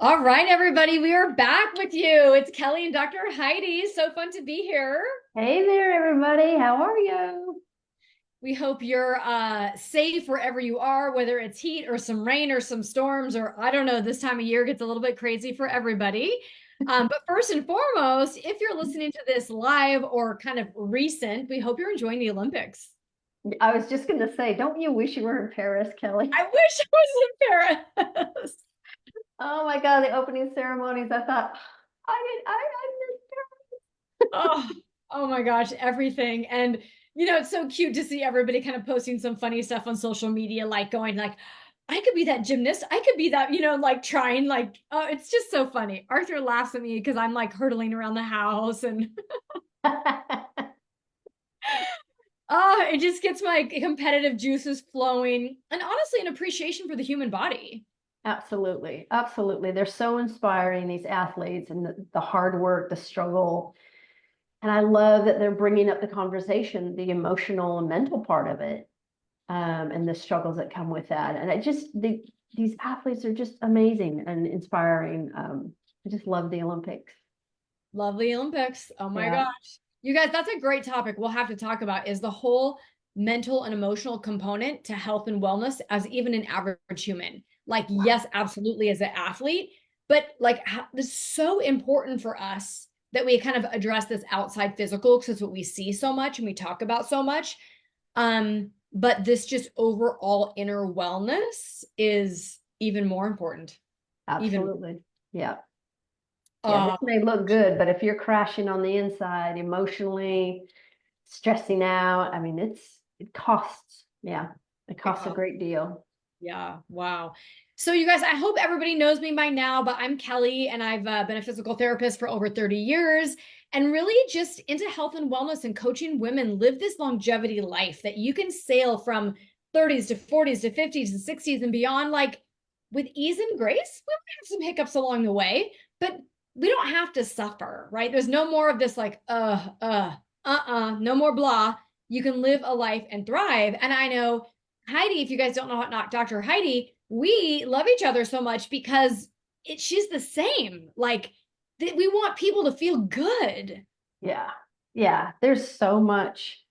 All right, everybody, we are back with you. It's Kellie and Dr. Heidi. So fun to be here. Hey there, everybody. How are you? We hope you're safe wherever you are, whether it's heat or some rain or some storms, or I don't know, this time of year gets a little bit crazy for everybody. But first and foremost, if you're listening to this live or kind of recent, we hope you're enjoying the Olympics. I was just going to say, don't you wish you were in Paris, Kelly? I wish I was in Paris. Oh my God, the opening ceremonies. I thought, I Oh, oh my gosh, everything. And it's so cute to see everybody kind of posting some funny stuff on social media, like going like, I could be that gymnast. I could be that, like trying like, oh, it's just so funny. Arthur laughs at me because I'm like hurtling around the house and missed. oh, it just gets my competitive juices flowing. And honestly, an appreciation for the human body. Absolutely. Absolutely. They're so inspiring, these athletes, and the hard work, the struggle. And I love that they're bringing up the conversation, the emotional and mental part of it, and the struggles that come with that. And these athletes are just amazing and inspiring. I just love the Olympics. Lovely Olympics. Oh my Yeah. gosh. You guys, that's a great topic we'll have to talk about is the whole mental and emotional component to health and wellness as even an average human. Like, yes, absolutely as an athlete, but like this is so important for us that we kind of address this outside physical because it's what we see so much and we talk about so much. But this just overall inner wellness is even more important. Even Absolutely. Yeah. Yeah. This uh may look good, but if you're crashing on the inside emotionally, stressing out, I mean, it costs. Yeah. It it costs a costs. great deal. Yeah, wow. So you guys, I hope everybody knows me by now, but I'm Kellie and I've been a physical therapist for over 30 years and really just into health and wellness and coaching women live this longevity life that you can sail from 30s to 40s to 50s and 60s and beyond like with ease and grace. We might have some hiccups along the way, but we don't have to suffer, right? There's no more of this like no more blah. You can live a life and thrive. And I know Heidi, if you guys don't know what Dr. Heidi, we love each other so much because she's the same. Like we want people to feel good. Yeah. Yeah. There's so much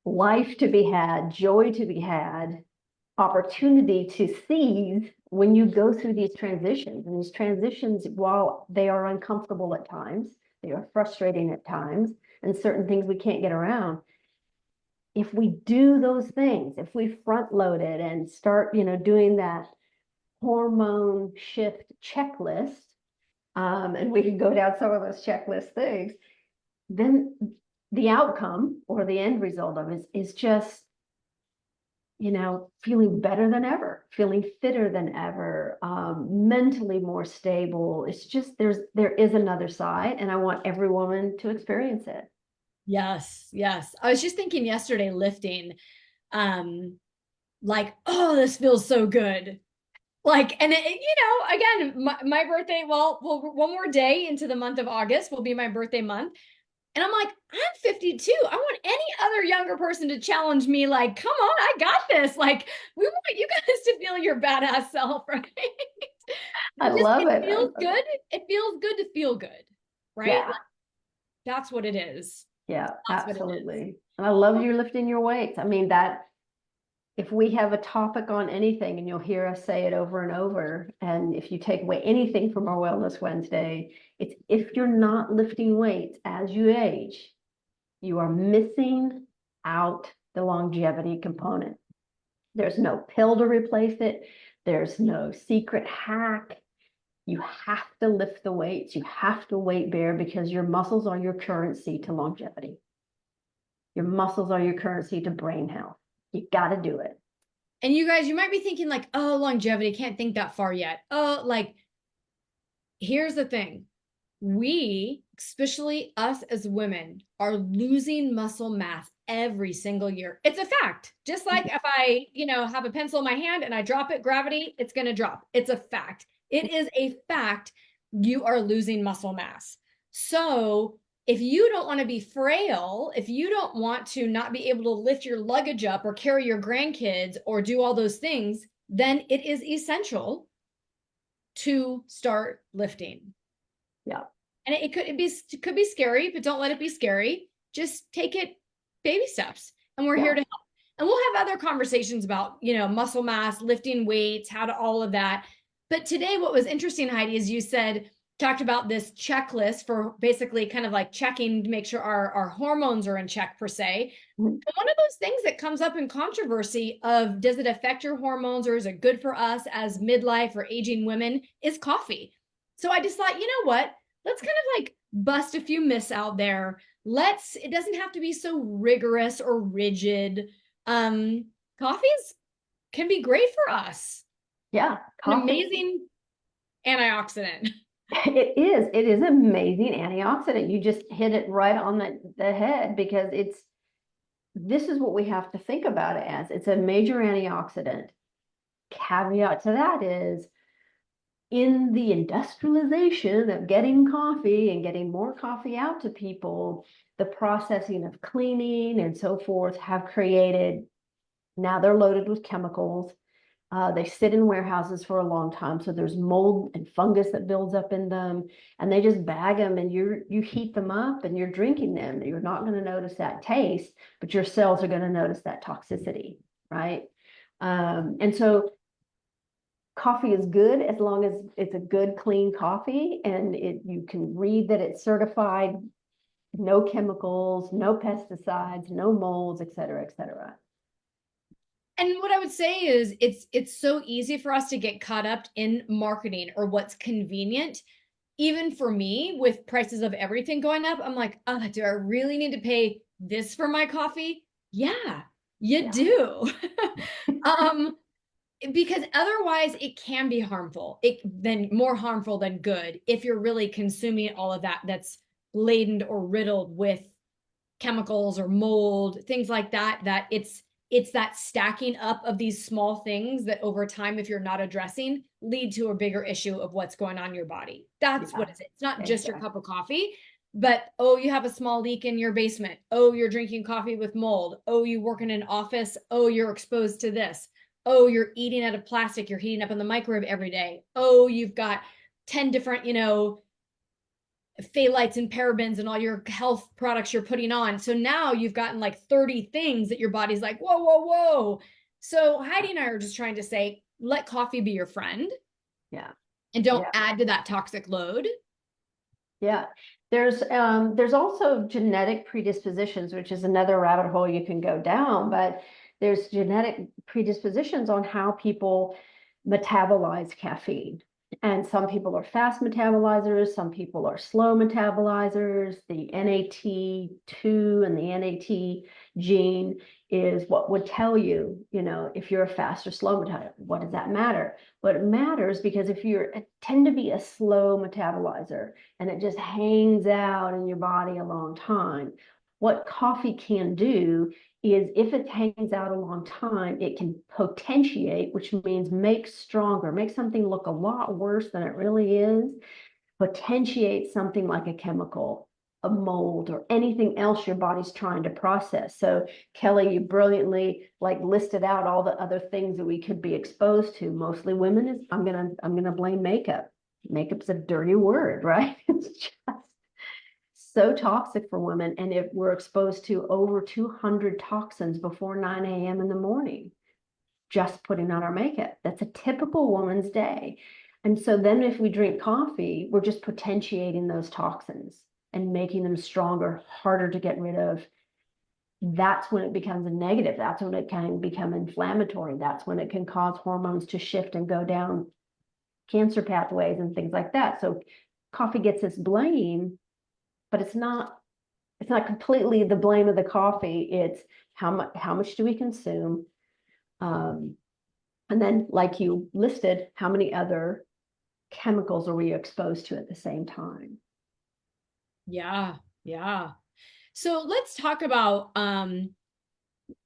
life to be had, joy to be had, opportunity to seize when you go through these transitions. And these transitions, while they are uncomfortable at times, they are frustrating at times, and certain things we can't get around. If we do those things, if we front load it and start, doing that hormone shift checklist, and we can go down some of those checklist things, then the outcome or the end result of it is just feeling better than ever, feeling fitter than ever, mentally more stable. It's just there is another side, and I want every woman to experience it. Yes, yes. I was just thinking yesterday lifting, um, like, oh, this feels so good. Like, and again, my birthday, well, one more day into the month of August will be my birthday month. And I'm like, I'm 52. I want any other younger person to challenge me, like, come on, I got this. Like, we want you guys to feel your badass self, right? I Just, love it it. I feels love it. good. It feels good to feel good, right? Yeah. Like, that's what it is. Yeah, That's what it is. absolutely. And I love you lifting your weights. I mean, that if we have a topic on anything, and you'll hear us say it over and over, and if you take away anything from our Wellness Wednesday, it's if you're not lifting weights as you age, you are missing out the longevity component. There's no pill to replace it. There's no secret hack. You have to lift the weights. You have to weight bear because your muscles are your currency to longevity. Your muscles are your currency to brain health. You got to do it. And you guys, you might be thinking, like, oh, longevity, can't think that far yet. Oh, like, here's the thing. We, especially us as women, are losing muscle mass every single year. It's a fact. Just like if I, have a pencil in my hand and I drop it, gravity, it's going to drop. It's a fact. It is a fact. You are losing muscle mass. So if you don't want to be frail, if you don't want to not be able to lift your luggage up or carry your grandkids or do all those things, then it is essential to start lifting. Yeah. And it could be scary, but don't let it be scary. Just take it baby steps. And we're here Yeah. to help. And we'll have other conversations about, muscle mass, lifting weights, how to all of that. But today, what was interesting, Heidi, is you talked about this checklist for basically kind of like checking to make sure our hormones are in check, per se. Mhm. But one of those things that comes up in controversy of does it affect your hormones or is it good for us as midlife or aging women is coffee. So I just thought, you know what? Let's kind of like bust a few myths out there. It doesn't have to be so rigorous or rigid. Coffees can be great for us. Yeah. An Coffee. amazing antioxidant. It is amazing antioxidant. You just hit it right on the head because this is what we have to think about it as. It's a major antioxidant. Caveat to that is in the industrialization of getting coffee and getting more coffee out to people, the processing of cleaning and so forth have created, now they're loaded with chemicals. They sit in warehouses for a long time, so there's mold and fungus that builds up in them, and they just bag them, and you heat them up, and you're drinking them. You're not going to notice that taste, but your cells are going to notice that toxicity, right? And so coffee is good as long as it's a good, clean coffee, and you can read that it's certified, no chemicals, no pesticides, no molds, et cetera, et cetera. And what I would say is it's so easy for us to get caught up in marketing or what's convenient. Even for me, with prices of everything going up, I'm like, oh, do I really need to pay this for my coffee? Yeah, you Yeah. do. um, because otherwise it can be harmful. Then more harmful than good if you're really consuming all of that's laden or riddled with chemicals or mold, things like that, that it's that stacking up of these small things that over time, if you're not addressing, lead to a bigger issue of what's going on in your body. That's Yeah, what it's. It's not just your exactly. cup of coffee, but oh, you have a small leak in your basement. Oh, you're drinking coffee with mold. Oh, you work in an office. Oh, you're exposed to this. Oh, you're eating out of plastic. You're heating up in the microwave every day. Oh, you've got 10 different, phthalates and parabens and all your health products you're putting on. So now you've gotten like 30 things that your body's like, whoa, whoa, whoa. So Heidi and I are just trying to say, let coffee be your friend Yeah. and don't Yeah. add to that toxic load. Yeah. There's also genetic predispositions, which is another rabbit hole you can go down, but there's genetic predispositions on how people metabolize caffeine. And some people are fast metabolizers, some people are slow metabolizers. The NAT2 and the NAT gene is what would tell you, if you're a fast or slow metabolizer. What does that matter? But it matters because if you tend to be a slow metabolizer and it just hangs out in your body a long time, what coffee can do is if it hangs out a long time, it can potentiate, which means make stronger, make something look a lot worse than it really is, potentiate something like a chemical, a mold, or anything else your body's trying to process. So Kellie, you brilliantly listed out all the other things that we could be exposed to. Mostly women is I'm gonna blame makeup. Makeup's a dirty word, right? It's just so toxic for women. And if we're exposed to over 200 toxins before 9 a.m. in the morning, just putting on our makeup, that's a typical woman's day. And so then if we drink coffee, we're just potentiating those toxins and making them stronger, harder to get rid of. That's when it becomes a negative. That's when it can become inflammatory. That's when it can cause hormones to shift and go down cancer pathways and things like that. So coffee gets this blame, but it's not completely the blame of the coffee. It's how much do we consume? And then, like you listed, how many other chemicals are we exposed to at the same time? Yeah, yeah. So let's talk about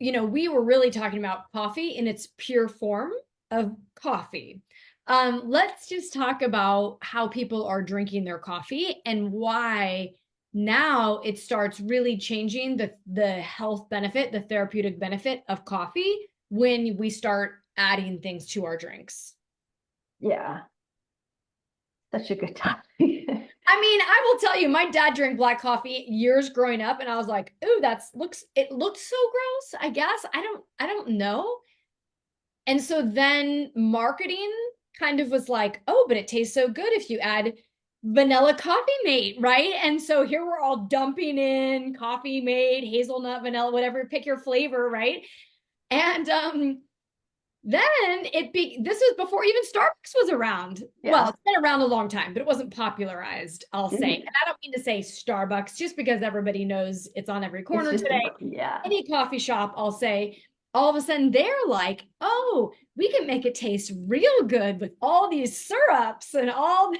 we were really talking about coffee in its pure form of coffee. Let's just talk about how people are drinking their coffee and why now it starts really changing the health benefit, the therapeutic benefit of coffee when we start adding things to our drinks. Yeah. Such a good time. I mean, I will tell you, my dad drank black coffee years growing up, and I was like, "Ooh, it looks so gross." I guess I don't know. And so then marketing kind of was like, "Oh, but it tastes so good if you add vanilla coffee mate, right?" And so here we're all dumping in coffee mate, hazelnut, vanilla, whatever, pick your flavor, right? And then this was before even Starbucks was around. Well, Yeah. it's been around a long time, but it wasn't popularized, I'll say. And Mhm. I don't mean to say Starbucks just because everybody knows it's on every It's corner just today. yeah. Any coffee shop, I'll say, all of a sudden they're like, "Oh, we can make it taste real good with all these syrups and all."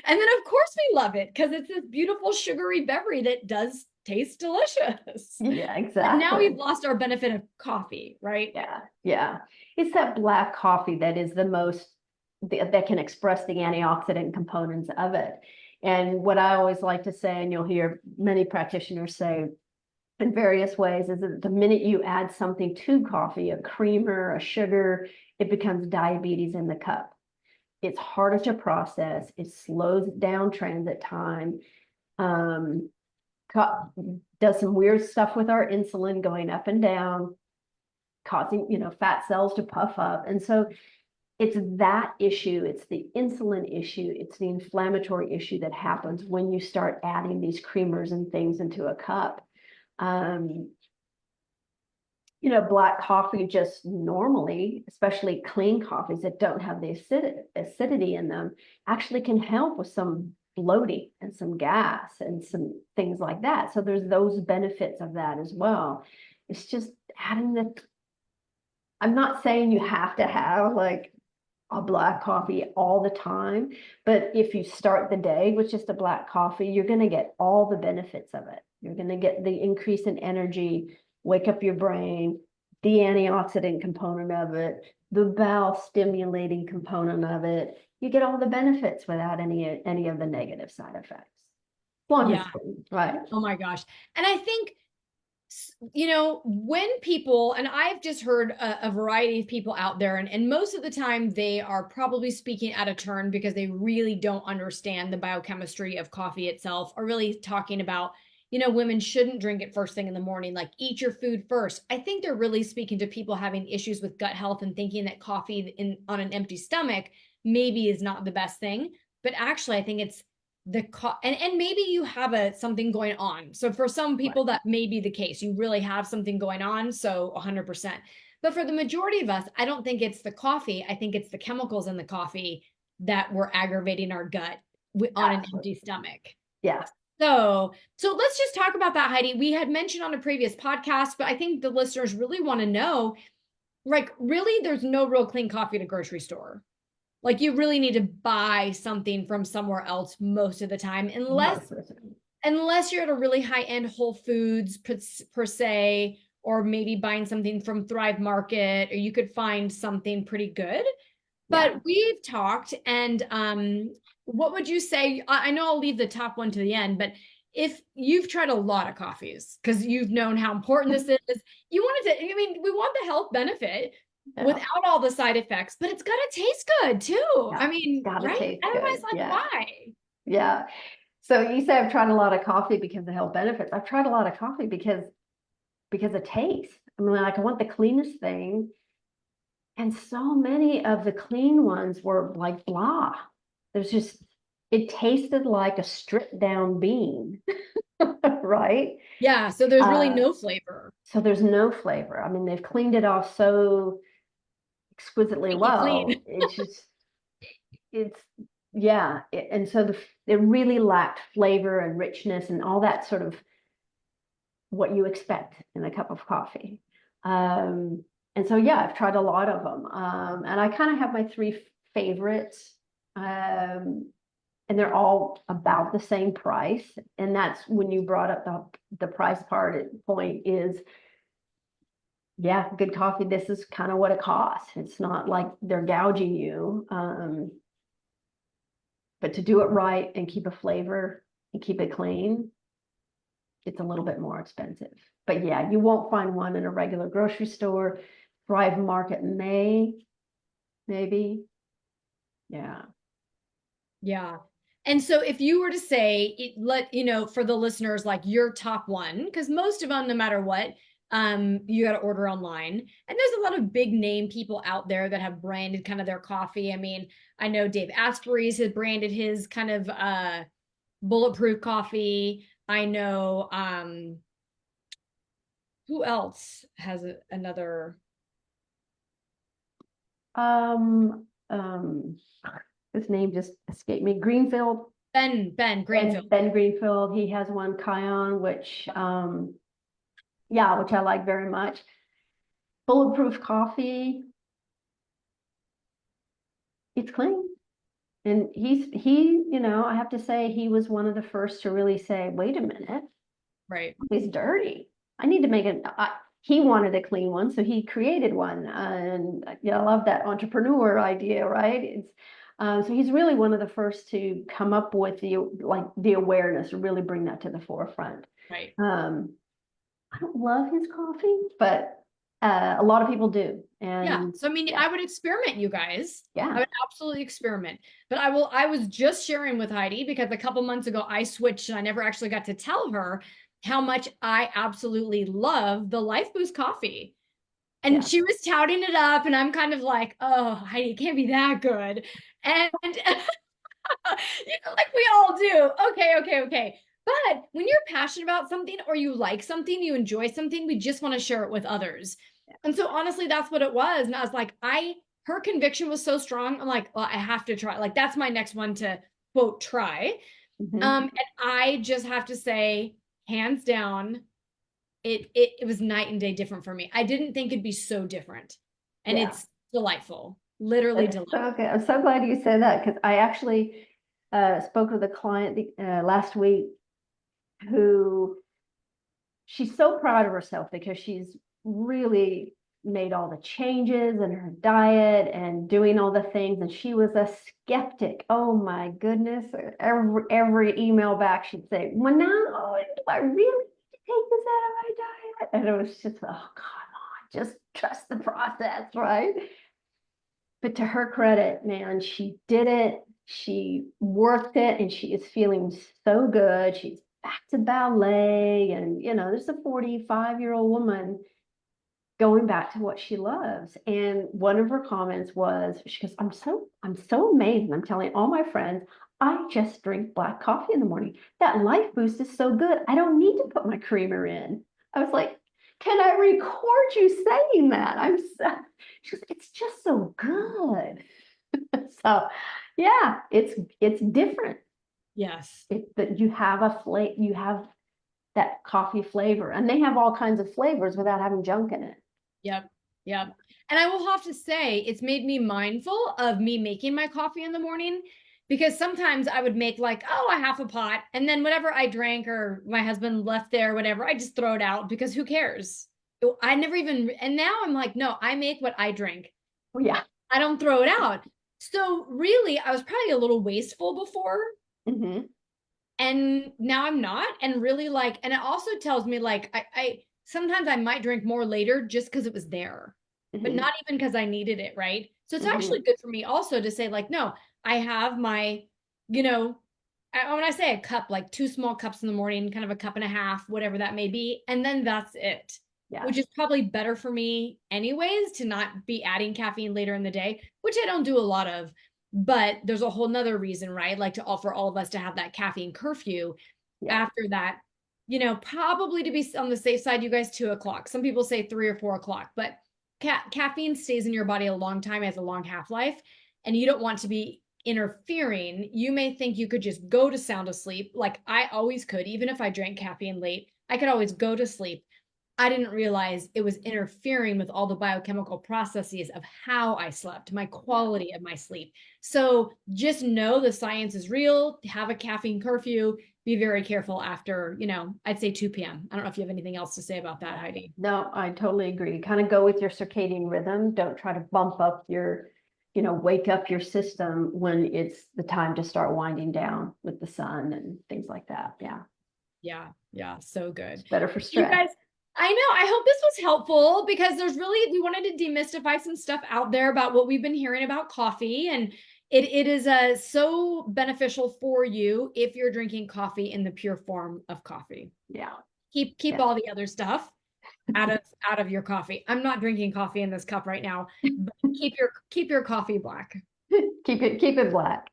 And then of course we love it because it's this beautiful sugary beverage that does taste delicious. Yeah, But now we've exactly. lost our benefit of coffee, right? Yeah, yeah. It's that black coffee that is the most that can express the antioxidant components of it. And what I always like to say, and you'll hear many practitioners say in various ways, is that the minute you add something to coffee, a creamer, a sugar, it becomes diabetes in the cup. It's harder to process. It slows down transit time. Um, does some weird stuff with our insulin going up and down, causing, fat cells to puff up. And so it's that issue, it's the insulin issue, it's the inflammatory issue that happens when you start adding these creamers and things into a cup. Um, black coffee just normally, especially clean coffees that don't have the acidity in them, actually can help with some bloating and some gas and some things like that. So there's those benefits of that as well. It's just adding I'm not saying you have to have like a black coffee all the time, but if you start the day with just a black coffee, you're going to get all the benefits of it. You're going to get the increase in energy, wake up your brain, the antioxidant component of it, the bowel stimulating component of it. You get all the benefits without any of the negative side effects. As long as Yeah. it's clean, right? Oh my gosh. And I think, when people, and I've just heard a variety of people out there, and most of the time they are probably speaking out of turn because they really don't understand the biochemistry of coffee itself, or really talking about, women shouldn't drink it first thing in the morning, like eat your food first. I think they're really speaking to people having issues with gut health and thinking that coffee on an empty stomach maybe is not the best thing. But actually, I think it's and maybe you have something going on. So for some Right. people that may be the case. You really have something going on, so 100%. But for the majority of us, I don't think it's the coffee. I think it's the chemicals in the coffee that were aggravating our gut on an Absolutely. empty stomach. Yeah. So let's just talk about that, Heidi. We had mentioned on a previous podcast, but I think the listeners really want to know, like, really, there's no real clean coffee at a grocery store. Like, you really need to buy something from somewhere else most of the time, Most of the time. unless you're at a really high-end Whole Foods per se, or maybe buying something from Thrive Market, or you could find something pretty good. Yeah. But we've talked, and what would you say? I know I'll leave the top one to the end, but if you've tried a lot of coffees because you've known how important this is, you wanted to, I mean, we want the health benefit Yeah. without all the side effects, but it's got to taste good too. Yeah. I mean, Gotta right? taste Otherwise, good. like, Yeah. why? Yeah. So you say I've tried a lot of coffee because of health benefits. I've tried a lot of coffee because of taste. I mean, like I want the cleanest thing. And so many of the clean ones were like blah. There's just it tasted like a stripped down bean, right? Yeah, so there's really Uh, no flavor. so there's no flavor. I mean, they've cleaned it off so exquisitely Squeaky well. clean. It's yeah. And so it really lacked flavor and richness and all that sort of what you expect in a cup of coffee. And so, yeah, I've tried a lot of them. And I kind of have my three favorites. And they're all about the same price. And that's when you brought up the price point is, yeah, good coffee. This is kind of what it costs. It's not like they're gouging you. But to do it right and keep a flavor and keep it clean, it's a little bit more expensive. But yeah, you won't find one in a regular grocery store. Thrive Market maybe. Yeah. Yeah. And so if you were to say, for the listeners, like your top one, because most of them, no matter what, you got to order online. And there's a lot of big name people out there that have branded kind of their coffee. I mean, I know Dave Asprey's has branded his kind of bulletproof coffee. I know who else has another Um, his name just escaped me. Greenfield. Ben Greenfield. Ben Greenfield. He has one Kion, which yeah, which I like very much. Bulletproof coffee. It's clean. And I have to say he was one of the first to really say, wait a minute, Right. he's dirty. I need to make it. He wanted a clean one, so he created one. And I love that entrepreneur idea, right? So he's really one of the first to come up with the awareness, to really bring that to the forefront. Right. I don't love his coffee, but a lot of people do. Yeah. And So I mean, yeah, I would experiment, you guys. I yeah, would absolutely experiment. But I was just sharing with Heidi because a couple months ago I switched and I never actually got to tell her how much I absolutely love the Life Boost coffee. And yeah, she was touting it up, and I'm kind of like, oh, Heidi, it can't be that good. And like we all do. Okay, okay, okay. But when you're passionate about something or you like something, you enjoy something, we just want to share it with others. And so honestly, that's what it was. And I was like, her conviction was so strong. I'm like, well, I have to try. Like, that's my next one to quote try. hmm And I just have to say, hands down, it was night and day different for me. I didn't think it'd be so different. And yeah. it's delightful. Literally That's delightful. so good. I'm so glad you said that because I actually spoke with a client last week who she's so proud of herself because she's really made all the changes in her diet and doing all the things. And she was a skeptic. Oh my goodness. Every email back, she'd say, well, now, do I really need to take this out of my diet? And it was just, oh, come on, just trust the process, right? But to her credit, man, she did it. She worked it and she is feeling so good. She's back to ballet. And, there's a 45-year-old woman going back to what she loves. And one of her comments was, she goes, I'm so amazed. And I'm telling all my friends, I just drink black coffee in the morning. That Life Boost is so good. I don't need to put my creamer in. I was like, can I record you saying that? She goes, it's just so good. So yeah, it's different. Yes. That you have that coffee flavor, and they have all kinds of flavors without having junk in it. Yep. Yep. And I will have to say, it's made me mindful of me making my coffee in the morning because sometimes I would make like, oh, a half a pot. And then whatever I drank or my husband left there, whatever, I just throw it out because who cares? I never even, and now I'm like, no, I make what I drink. Oh yeah. I don't throw it out. So really, I was probably a little wasteful before. Mm-hmm. And now I'm not. And really like, and it also tells me like, I sometimes I might drink more later just because it was there, but Mm-hmm. not even because I needed it, right? So it's Mm-hmm. actually good for me also to say like, no, I have my, you know, when I say a cup, like two small cups in the morning, kind of a cup and a half, whatever that may be, and then that's it, Yeah. which is probably better for me anyways to not be adding caffeine later in the day, which I don't do a lot of. But there's a whole nother reason, right? Like to offer all of us to have that caffeine curfew Yeah. after that, probably to be on the safe side, you guys, 2 o'clock. Some people say 3 or 4 o'clock, but caffeine stays in your body a long time, it has a long half-life, and you don't want to be interfering. You may think you could just go to sound asleep, like I always could, even if I drank caffeine late, I could always go to sleep. I didn't realize it was interfering with all the biochemical processes of how I slept, my Yeah. quality of my sleep. So just know the science is real, have a caffeine curfew, be very careful after, I'd say 2 p.m. I don't know if you have anything else to say about that, Heidi. No, I totally agree. Kind of go with your circadian rhythm. Don't try to bump up wake up your system when it's the time to start winding down with the sun and things like that. Yeah. Yeah, yeah, so good. It's better for You stress. guys, I know, I hope this was helpful because we wanted to demystify some stuff out there about what we've been hearing about coffee. And, It is so beneficial for you if you're drinking coffee in the pure form of coffee. Yeah. Keep Yeah. all the other stuff out of your coffee. I'm not drinking coffee in this cup right now, but keep your coffee black. Keep it black.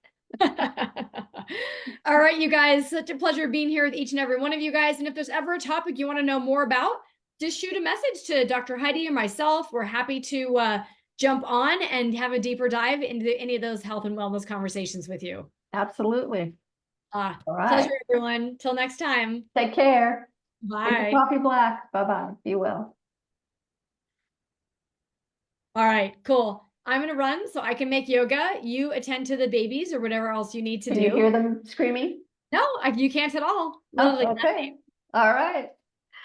All right, you guys, such a pleasure being here with each and every one of you guys. And if there's ever a topic you want to know more about, just shoot a message to Dr. Heidi or myself. We're happy to jump on and have a deeper dive into any of those health and wellness conversations with you. Absolutely. All Pleasure, right. everyone. Till next time. Take care. Drink your Bye. coffee black. Bye-bye. Be well. All right, cool. I'm going to run so I can make yoga. You attend to the babies or whatever else you need to Can you hear do. them screaming? No, you can't at all. Literally Oh, okay. All right.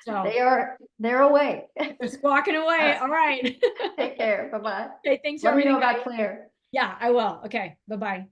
So They're awake. they're squawking away. All right. Take care. Bye-bye. Okay, thanks for Let me everything, know about guys. Claire. Yeah, I will. Okay, bye-bye.